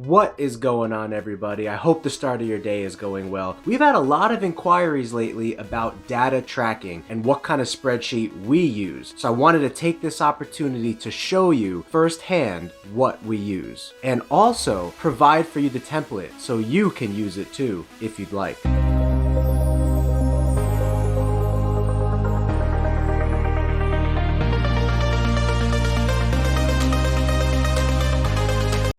What is going on, everybody? I hope the start of your day is going well. We've had a lot of inquiries lately about data tracking and what kind of spreadsheet we use. So I wanted to take this opportunity to show you firsthand what we use and also provide for you the template so you can use it too if you'd like.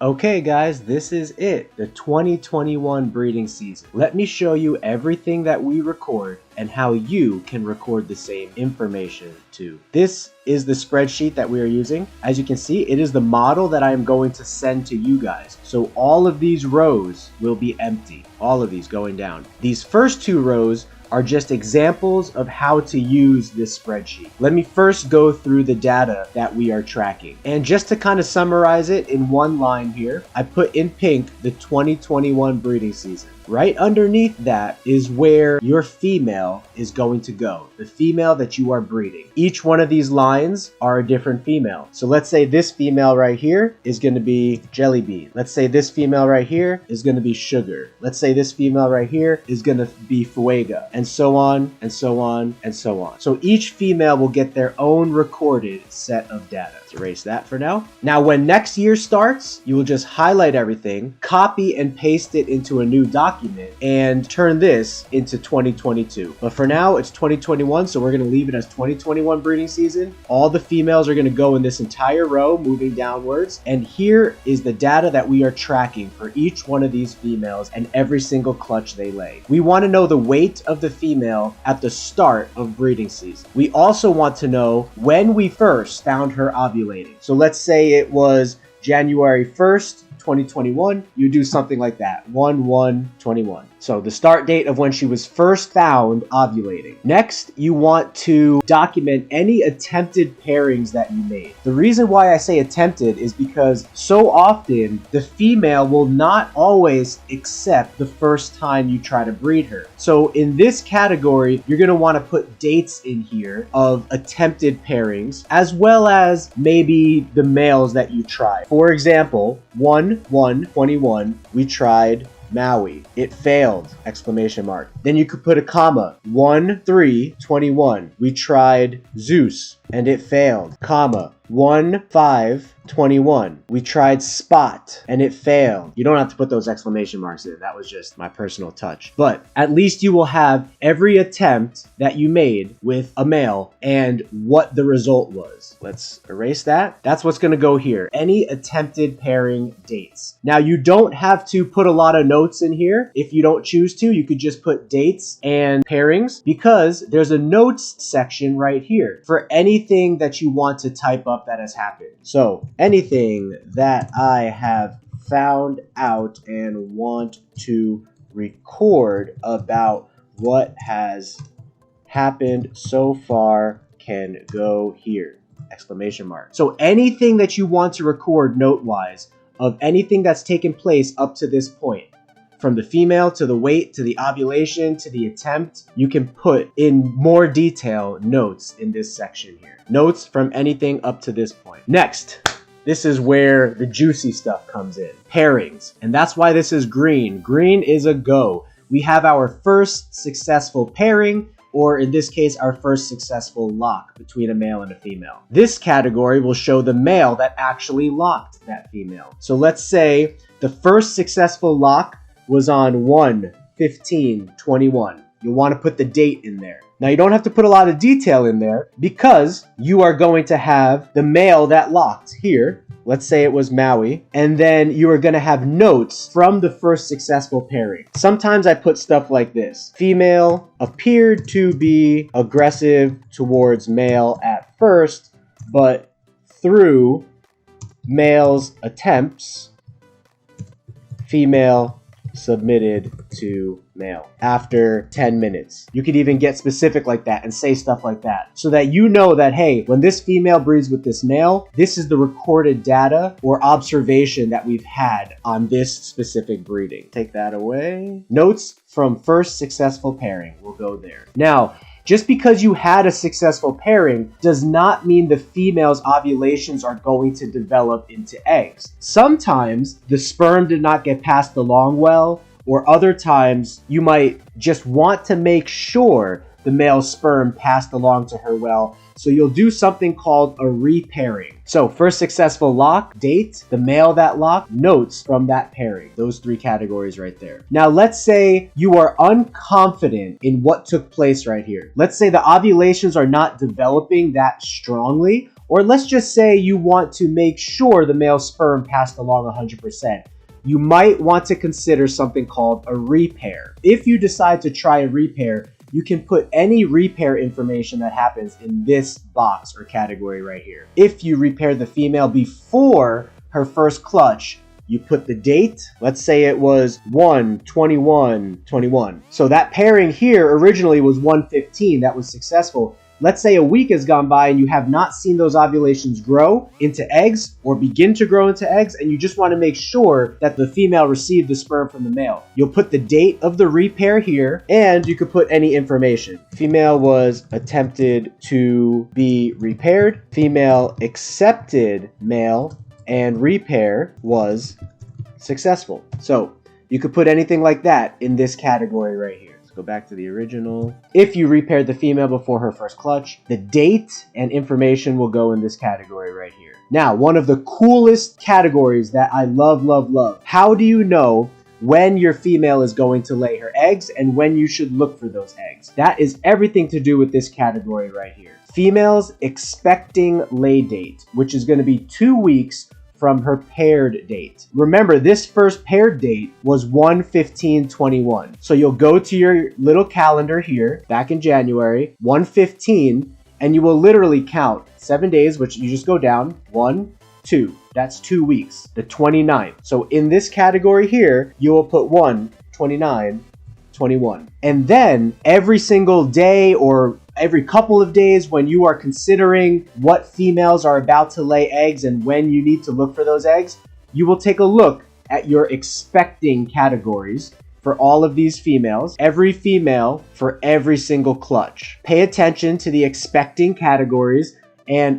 Okay guys, this is it, the 2021 breeding season. Let me show you everything that we record and how you can record the same information too. This is the spreadsheet that we are using. As you can see, it is the model that I am going to send to you guys. So all of these rows will be empty, all of these going down. These first two rows are just examples of how to use this spreadsheet. Let me first go through the data that we are tracking. And just to kind of summarize it in one line here, I put in pink the 2021 breeding season. Right underneath that is where your female is going to go, the female that you are breeding. Each one of these lines are a different female. So let's say this female right here is going to be Jelly Bean. Let's say this female right here is going to be Sugar. Let's say this female right here is going to be Fuega, and so on and so on and so on. So each female will get their own recorded set of data. Let's erase that for now. Now when next year starts, you will just highlight everything, copy and paste it into a new document, and turn this into 2022. But for now, it's 2021, so we're going to leave it as 2021 breeding season. All the females are going to go in this entire row, moving downwards. And here is the data that we are tracking for each one of these females and every single clutch they lay. We want to know the weight of the female at the start of breeding season. We also want to know when we first found her ovulating. So let's say it was January 1st, 2021, you do something like that, 1/1/21. So the start date of when she was first found ovulating. Next, you want to document any attempted pairings that you made. The reason why I say attempted is because so often the female will not always accept the first time you try to breed her. So in this category, you're going to want to put dates in here of attempted pairings, as well as maybe the males that you tried. For example, 1/1/21, we tried Maui. It failed! Exclamation mark. Then you could put a comma. 1/3/21. We tried Zeus and it failed. Comma. 1/5/21. We tried Spot and it failed. You don't have to put those exclamation marks in. That was just my personal touch. But at least you will have every attempt that you made with a male and what the result was. Let's erase that. That's what's going to go here. Any attempted pairing dates. Now you don't have to put a lot of notes in here. If you don't choose to, you could just put dates and pairings because there's a notes section right here for anything that you want to type up that has happened. So anything that I have found out and want to record about what has happened so far can go here. Exclamation mark. So anything that you want to record note-wise of anything that's taken place up to this point, from the female to the weight to the ovulation to the attempt, you can put in more detail notes in this section here. Notes from anything up to this point. Next, this is where the juicy stuff comes in. Pairings. And that's why this is green. Green is a go. We have our first successful pairing, or in this case, our first successful lock between a male and a female. This category will show the male that actually locked that female. So let's say the first successful lock was on 1/15/21. You'll want to put the date in there. Now you don't have to put a lot of detail in there because you are going to have the male that locked here. Let's say it was Maui. And then you are going to have notes from the first successful pairing. Sometimes I put stuff like this. Female appeared to be aggressive towards male at first, but through male's attempts, female submitted to male after 10 minutes. You could even get specific like that and say stuff like that so that you know that, hey, when this female breeds with this male, this is the recorded data or observation that we've had on this specific breeding. Take that away. Notes from first successful pairing will go there. Now, Just because you had a successful pairing does not mean the female's ovulations are going to develop into eggs. Sometimes the sperm did not get passed along well, or other times you might just want to make sure the male sperm passed along to her well. So you'll do something called a repairing. So first successful lock, date, the male that locked, notes from that pairing. Those 3 categories right there. Now let's say you are unconfident in what took place right here. Let's say the ovulations are not developing that strongly, or let's just say you want to make sure the male sperm passed along 100%. You might want to consider something called a repair. If you decide to try a repair, you can put any repair information that happens in this box or category right here. If you repair the female before her first clutch, you put the date. Let's say it was 1/21/21. So that pairing here originally was 1/15. That was successful. Let's say a week has gone by and you have not seen those ovulations grow into eggs or begin to grow into eggs, and you just want to make sure that the female received the sperm from the male. You'll put the date of the repair here, and you could put any information. Female was attempted to be repaired. Female accepted male, and repair was successful. So you could put anything like that in this category right here. Go back to the original. If you repaired the female before her first clutch, the date and information will go in this category right here. Now, one of the coolest categories that I love. How do you know when your female is going to lay her eggs and when you should look for those eggs? That is everything to do with this category right here. Female's expecting lay date, which is going to be 2 weeks from her paired date. Remember, this first paired date was 1/15/21. So you'll go to your little calendar here, back in January, 1/15, and you will literally count 7 days, which you just go down, 1, 2. That's 2 weeks, the 29th. So in this category here, you will put 1/29/21. And then every single day or every couple of days when you are considering what females are about to lay eggs and when you need to look for those eggs, you will take a look at your expecting categories for all of these females, every female for every single clutch. Pay attention to the expecting categories, and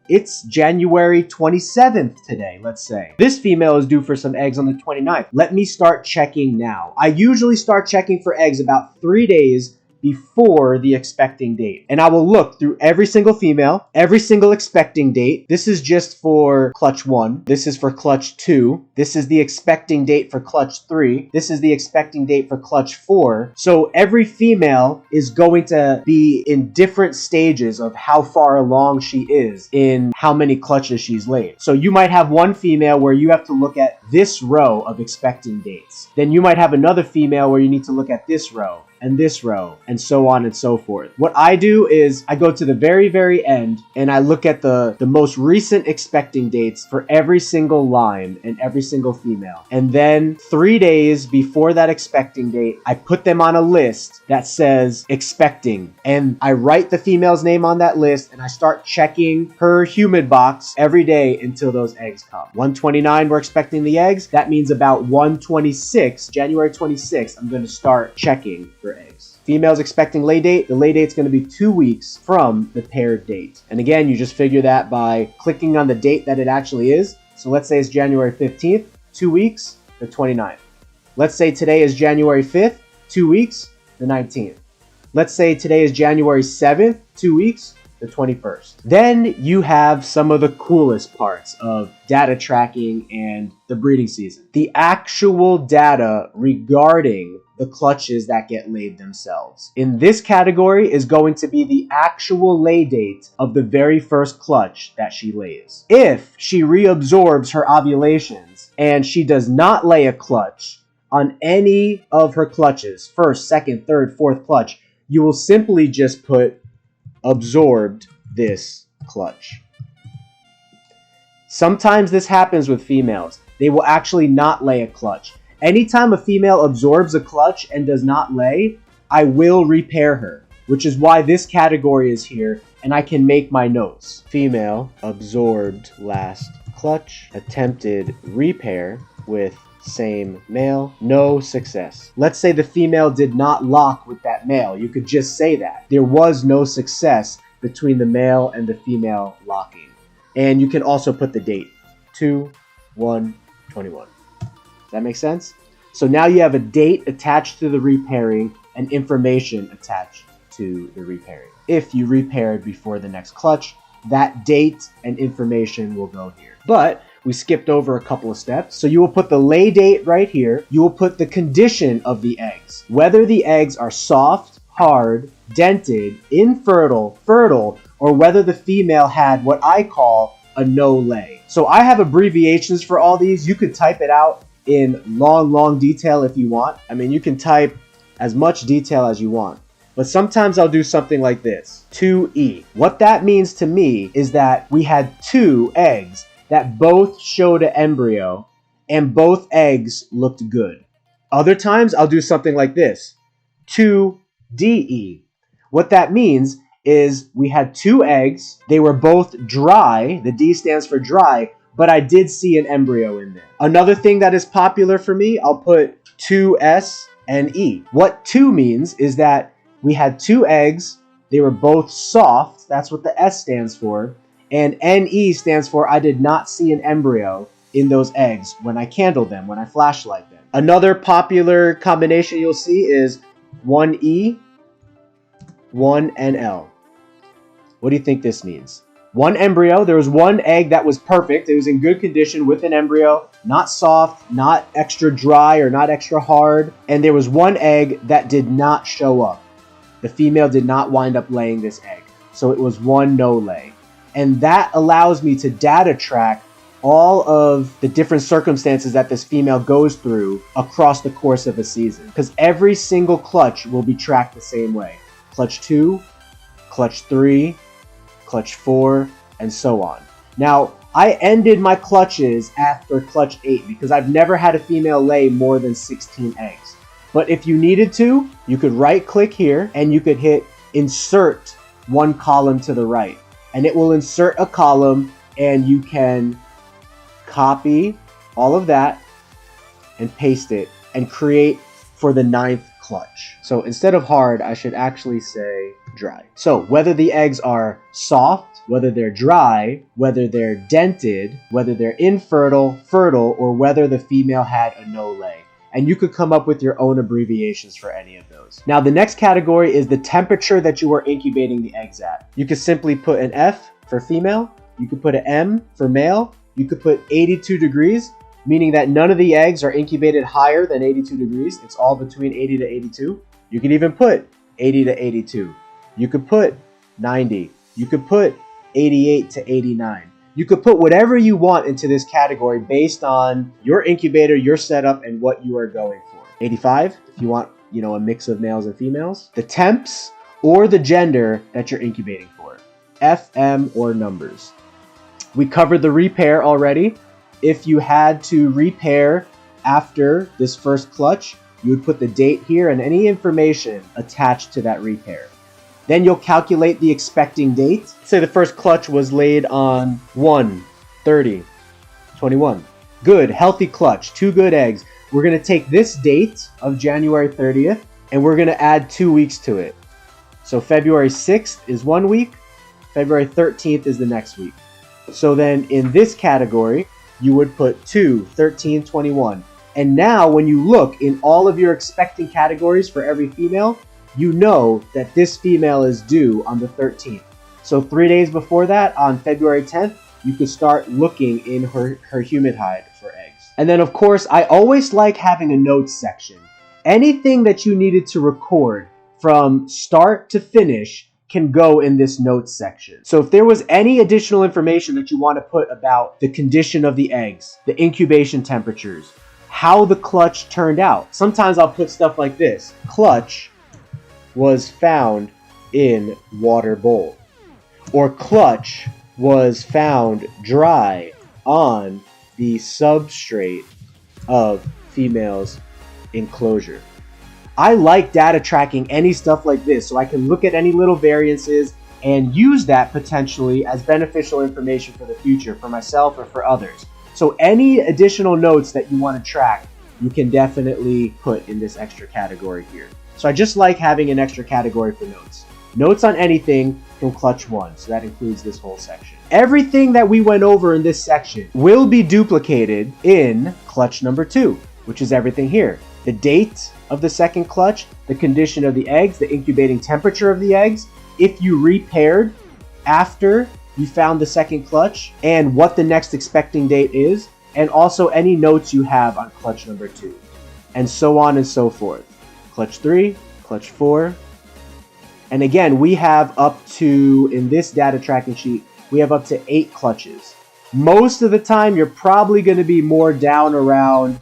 it's January 27th today, let's say. This female is due for some eggs on the 29th. Let me start checking now. I usually start checking for eggs about 3 days before the expecting date. And I will look through every single female, every single expecting date. This is just for clutch 1. This is for clutch 2. This is the expecting date for clutch 3. This is the expecting date for clutch 4. So every female is going to be in different stages of how far along she is in how many clutches she's laid. So you might have one female where you have to look at this row of expecting dates. Then you might have another female where you need to look at this row and this row, and so on and so forth. What I do is I go to the very, very end and I look at the most recent expecting dates for every single line and every single female. And then 3 days before that expecting date, I put them on a list that says expecting. And I write the female's name on that list and I start checking her humid box every day until those eggs come. 1/29, we're expecting the eggs. That means about 1/26, January 26th, I'm going to start checking for eggs. Females expecting lay date. The lay date's going to be 2 weeks from the paired date. And again, you just figure that by clicking on the date that it actually is. So let's say it's January 15th, 2 weeks, the 29th. Let's say today is January 5th, 2 weeks, the 19th. Let's say today is January 7th, 2 weeks, the 21st. Then you have some of the coolest parts of data tracking and the breeding season. The actual data regarding the clutches that get laid themselves. In this category is going to be the actual lay date of the very first clutch that she lays. If she reabsorbs her ovulations and she does not lay a clutch on any of her clutches, first, second, third, fourth clutch, you will simply just put absorbed this clutch. Sometimes this happens with females. They will actually not lay a clutch. Anytime a female absorbs a clutch and does not lay, I will repair her, which is why this category is here, and I can make my notes. Female absorbed last clutch, attempted repair with same male, no success. Let's say the female did not lock with that male. You could just say that. There was no success between the male and the female locking. And you can also put the date, 2/1/21. Does that make sense? So now you have a date attached to the repairing and information attached to the repairing. If you repaired before the next clutch, that date and information will go here. But we skipped over a couple of steps. So you will put the lay date right here. You will put the condition of the eggs, whether the eggs are soft, hard, dented, infertile, fertile, or whether the female had what I call a no lay. So I have abbreviations for all these. You could type it out in long detail if you want. I mean, you can type as much detail as you want. But sometimes I'll do something like this, 2E. What that means to me is that we had 2 eggs that both showed an embryo and both eggs looked good. Other times I'll do something like this, 2DE. What that means is we had 2 eggs, they were both dry, the D stands for dry, but I did see an embryo in there. Another thing that is popular for me, I'll put 2S and E. What 2 means is that we had 2 eggs, they were both soft, that's what the S stands for, and NE stands for I did not see an embryo in those eggs when I candled them, when I flashlight them. Another popular combination you'll see is 1E, 1NL. What do you think this means? 1 embryo, there was 1 egg that was perfect. It was in good condition with an embryo, not soft, not extra dry or not extra hard. And there was 1 egg that did not show up. The female did not wind up laying this egg. So it was 1 no lay. And that allows me to data track all of the different circumstances that this female goes through across the course of a season. Because every single clutch will be tracked the same way. Clutch 2, clutch 3, clutch 4, and so on. Now, I ended my clutches after clutch 8 because I've never had a female lay more than 16 eggs. But if you needed to, you could right click here and you could hit insert 1 column to the right. And it will insert a column and you can copy all of that and paste it and create for the 9th clutch. So instead of hard, I should actually say dry. So whether the eggs are soft, whether they're dry, whether they're dented, whether they're infertile, fertile, or whether the female had a no lay. And you could come up with your own abbreviations for any of those. Now the next category is the temperature that you are incubating the eggs at. You could simply put an F for female, you could put an M for male, you could put 82 degrees, meaning that none of the eggs are incubated higher than 82 degrees. It's all between 80 to 82. You could even put 80 to 82. You could put 90. You could put 88 to 89. You could put whatever you want into this category based on your incubator, your setup, and what you are going for. 85, if you want, a mix of males and females. The temps or the gender that you're incubating for. FM or numbers. We covered the repair already. If you had to repair after this first clutch, you would put the date here and any information attached to that repair. Then you'll calculate the expecting date. Say the first clutch was laid on 1/30/21. Good, healthy clutch, 2 good eggs. We're going to take this date of January 30th and we're going to add 2 weeks to it. So February 6th is 1 week, February 13th is the next week. So then in this category, you would put 2/13/21. And now when you look in all of your expecting categories for every female, you know that this female is due on the 13th. So 3 days before that, on February 10th, you could start looking in her humid hide for eggs. And then of course, I always like having a notes section. Anything that you needed to record from start to finish can go in this notes section. So if there was any additional information that you want to put about the condition of the eggs, the incubation temperatures, how the clutch turned out. Sometimes I'll put stuff like this. Clutch was found in water bowl. Or clutch was found dry on the substrate of female's enclosure. I like data tracking any stuff like this so I can look at any little variances and use that potentially as beneficial information for the future for myself or for others. So any additional notes that you want to track, you can definitely put in this extra category here. So I just like having an extra category for notes. Notes on anything from clutch 1, so that includes this whole section. Everything that we went over in this section will be duplicated in clutch number 2, which is everything here. The date of the second clutch, the condition of the eggs, the incubating temperature of the eggs, if you repaired after you found the second clutch, and what the next expecting date is, and also any notes you have on clutch number 2, and so on and so forth. Clutch 3, clutch 4, and again, we have up to, in this data tracking sheet, we have up to 8 clutches. Most of the time, you're probably going to be more down around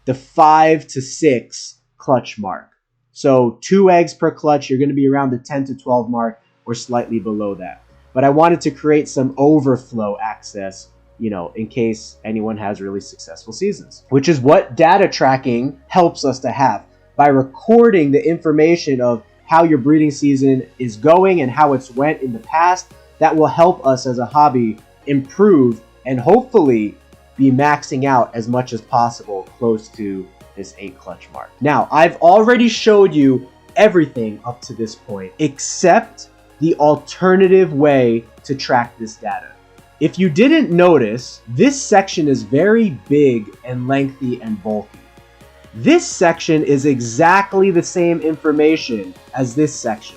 the 5 to 6 clutch mark. So 2 eggs per clutch, you're going to be around the 10 to 12 mark or slightly below that. But I wanted to create some overflow access, you know, in case anyone has really successful seasons, which is what data tracking helps us to have. By recording the information of how your breeding season is going and how it's went in the past, that will help us as a hobby improve and hopefully be maxing out as much as possible close to this 8 clutch mark. Now, I've already showed you everything up to this point except the alternative way to track this data. If you didn't notice, this section is very big and lengthy and bulky. This section is exactly the same information as this section,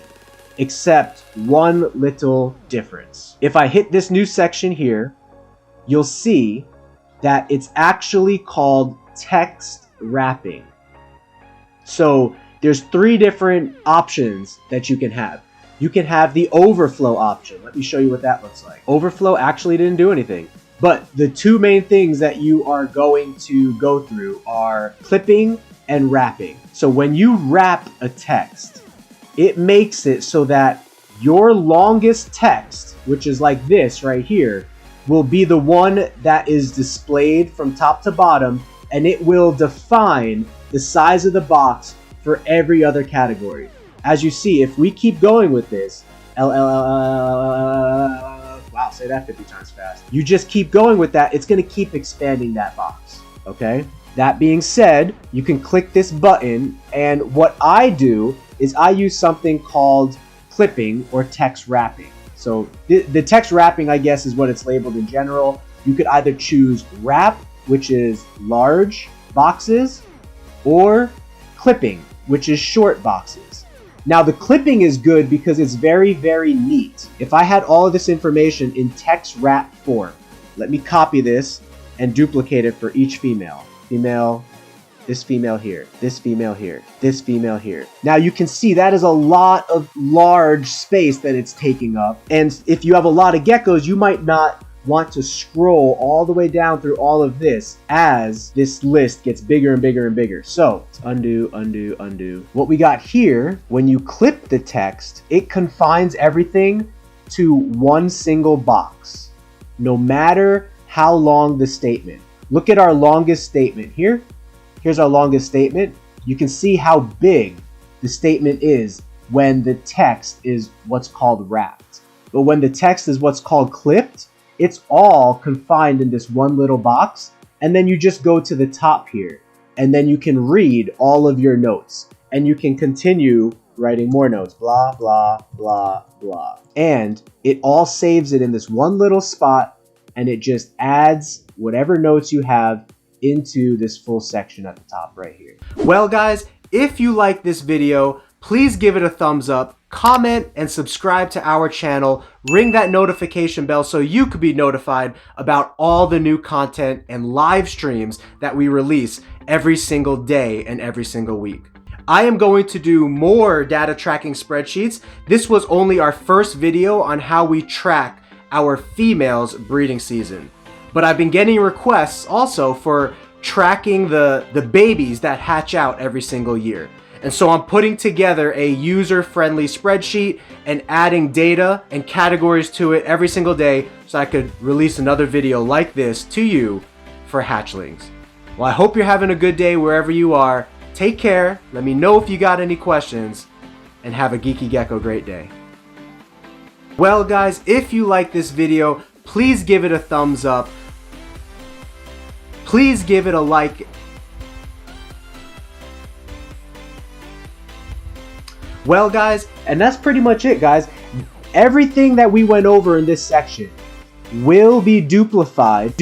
except one little difference. If I hit this new section here, you'll see that it's actually called text wrapping. So there's 3 different options that you can have. You can have the overflow option. Let me show you what that looks like. Overflow actually didn't do anything. But the 2 main things that you are going to go through are clipping and wrapping. So when you wrap a text, it makes it so that your longest text, which is like this right here, will be the one that is displayed from top to bottom, and it will define the size of the box for every other category. As you see, if we keep going with this, wow, say that 50 times fast. You just keep going with that, it's gonna keep expanding that box, okay? That being said, you can click this button, and what I do is I use something called clipping or text wrapping. So the text wrapping, I guess, is what it's labeled in general. You could either choose wrap, which is large boxes, or clipping, which is short boxes. Now the clipping is good because it's very, very neat. If I had all of this information in text wrap form, let me copy this and duplicate it for each female. Female, this female here, this female here, this female here. Now you can see that is a lot of large space that it's taking up. And if you have a lot of geckos, you might not want to scroll all the way down through all of this as this list gets bigger and bigger and bigger. So undo, undo, undo. What we got here, when you clip the text, it confines everything to one single box, no matter how long the statement. Look at our longest statement here. Here's our longest statement. You can see how big the statement is when the text is what's called wrapped. But when the text is what's called clipped, it's all confined in this one little box. And then you just go to the top here, and then you can read all of your notes, and you can continue writing more notes, blah, blah, blah, blah. And it all saves it in this one little spot, and it just adds whatever notes you have into this full section at the top right here. Well guys, if you like this video, please give it a thumbs up, comment, and subscribe to our channel. Ring that notification bell so you could be notified about all the new content and live streams that we release every single day and every single week. I am going to do more data tracking spreadsheets. This was only our first video on how we track our females' breeding season. But I've been getting requests also for tracking the babies that hatch out every single year. And so I'm putting together a user-friendly spreadsheet and adding data and categories to it every single day so I could release another video like this to you for hatchlings. Well, I hope you're having a good day wherever you are. Take care, let me know if you got any questions, and have a Geeky Gecko great day. Well guys, if you like this video, please give it a thumbs up. Please give it a like. Well guys, and that's pretty much it guys. Everything that we went over in this section will be duplified